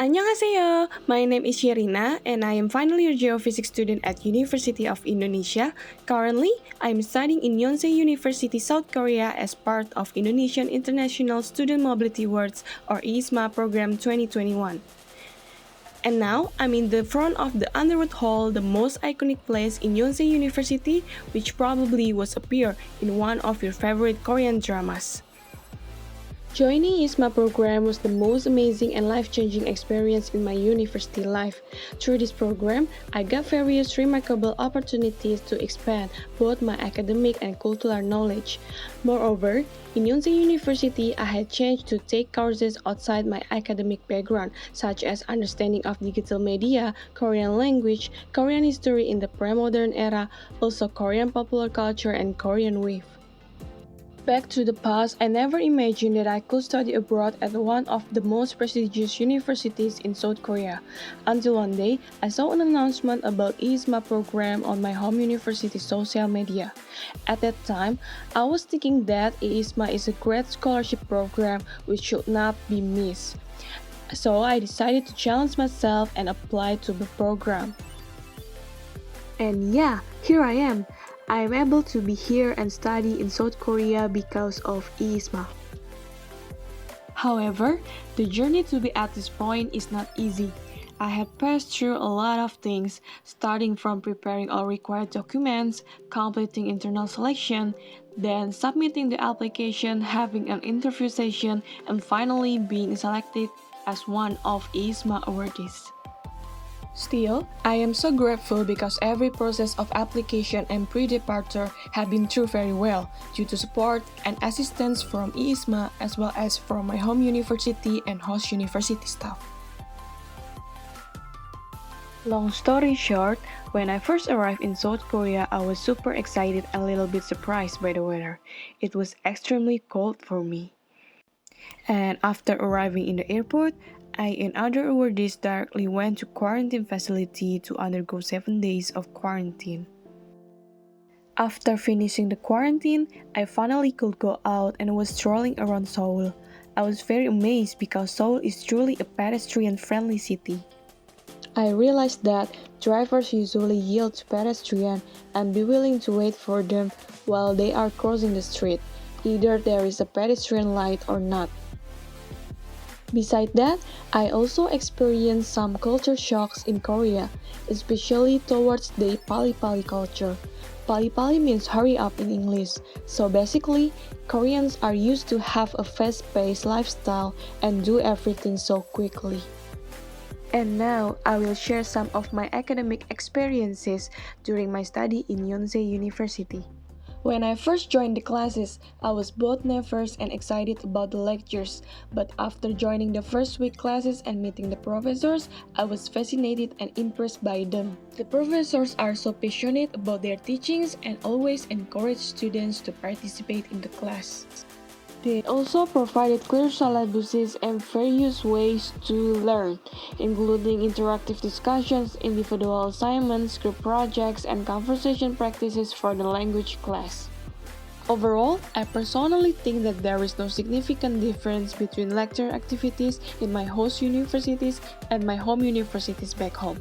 Annyeonghaseyo! My name is Sherina and I am final year geophysics student at University of Indonesia. Currently, I am studying in Yonsei University, South Korea as part of Indonesian International Student Mobility Awards or IISMA program 2021. And now, I'm in the front of the Underwood Hall, the most iconic place in Yonsei University, which probably was appear in one of your favorite Korean dramas. Joining IISMA program was the most amazing and life-changing experience in my university life. Through this program, I got various remarkable opportunities to expand both my academic and cultural knowledge. Moreover, in Yonsei University, I had chance to take courses outside my academic background, such as understanding of digital media, Korean language, Korean history in the pre-modern era, also Korean popular culture and Korean wave. Back to the past, I never imagined that I could study abroad at one of the most prestigious universities in South Korea. Until one day, I saw an announcement about IISMA program on my home university social media. At that time, I was thinking that IISMA is a great scholarship program which should not be missed. So I decided to challenge myself and apply to the program. And yeah, here I am. I am able to be here and study in South Korea because of IISMA. However, the journey to be at this point is not easy. I have passed through a lot of things, starting from preparing all required documents, completing internal selection, then submitting the application, having an interview session, and finally being selected as one of IISMA awardees. Still, I am so grateful because every process of application and pre-departure have been through very well due to support and assistance from IISMA as well as from my home university and host university staff. Long story short, when I first arrived in South Korea, I was super excited and a little bit surprised by the weather. It was extremely cold for me. And after arriving in the airport, I and other awardees directly went to quarantine facility to undergo 7 days of quarantine. After finishing the quarantine, I finally could go out and was strolling around Seoul. I was very amazed because Seoul is truly a pedestrian-friendly city. I realized that drivers usually yield to pedestrians and be willing to wait for them while they are crossing the street, either there is a pedestrian light or not. Besides that, I also experienced some culture shocks in Korea, especially towards the pali-pali culture. Pali-pali means hurry up in English, so basically, Koreans are used to have a fast-paced lifestyle and do everything so quickly. And now, I will share some of my academic experiences during my study in Yonsei University. When I first joined the classes, I was both nervous and excited about the lectures, but after joining the first week classes and meeting the professors, I was fascinated and impressed by them. The professors are so passionate about their teachings and always encourage students to participate in the class. They also provided clear syllabuses and various ways to learn, including interactive discussions, individual assignments, group projects, and conversation practices for the language class. Overall, I personally think that there is no significant difference between lecture activities in my host universities and my home universities back home.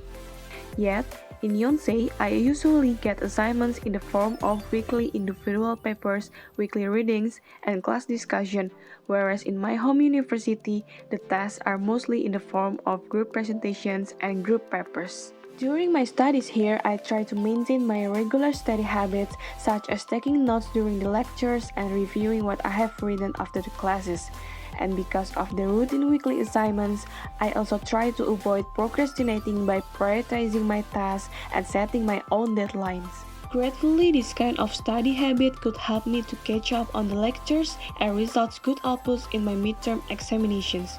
Yet, in Yonsei, I usually get assignments in the form of weekly individual papers, weekly readings, and class discussion, whereas in my home university, the tasks are mostly in the form of group presentations and group papers. During my studies here, I try to maintain my regular study habits, such as taking notes during the lectures and reviewing what I have written after the classes. And because of the routine weekly assignments, I also try to avoid procrastinating by prioritizing my tasks and setting my own deadlines. Gratefully, this kind of study habit could help me to catch up on the lectures and results good outputs in my midterm examinations.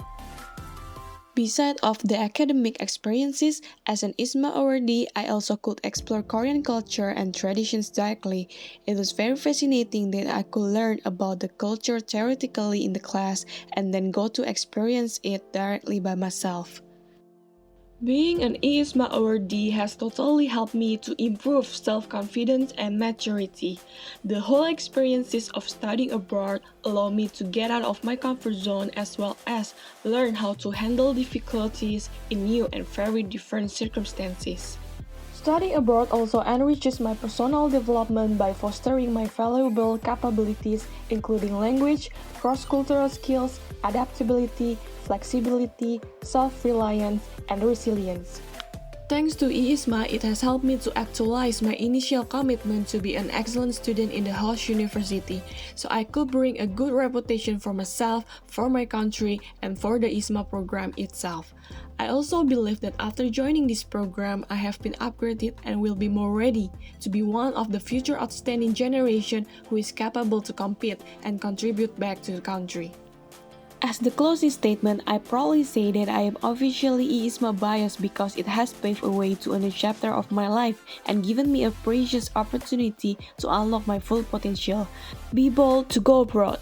Besides of the academic experiences, as an IISMA awardee, I also could explore Korean culture and traditions directly. It was very fascinating that I could learn about the culture theoretically in the class and then go to experience it directly by myself. Being an IISMA awardee has totally helped me to improve self-confidence and maturity. The whole experiences of studying abroad allow me to get out of my comfort zone as well as learn how to handle difficulties in new and very different circumstances. Studying abroad also enriches my personal development by fostering my valuable capabilities, including language, cross-cultural skills, adaptability, flexibility, self-reliance, and resilience. Thanks to IISMA, it has helped me to actualize my initial commitment to be an excellent student in the Helloo University, so I could bring a good reputation for myself, for my country, and for the IISMA program itself. I also believe that after joining this program, I have been upgraded and will be more ready to be one of the future outstanding generation who is capable to compete and contribute back to the country. As the closing statement, I proudly say that I am officially IISMA biased because it has paved a way to a new chapter of my life and given me a precious opportunity to unlock my full potential. Be bold to go abroad.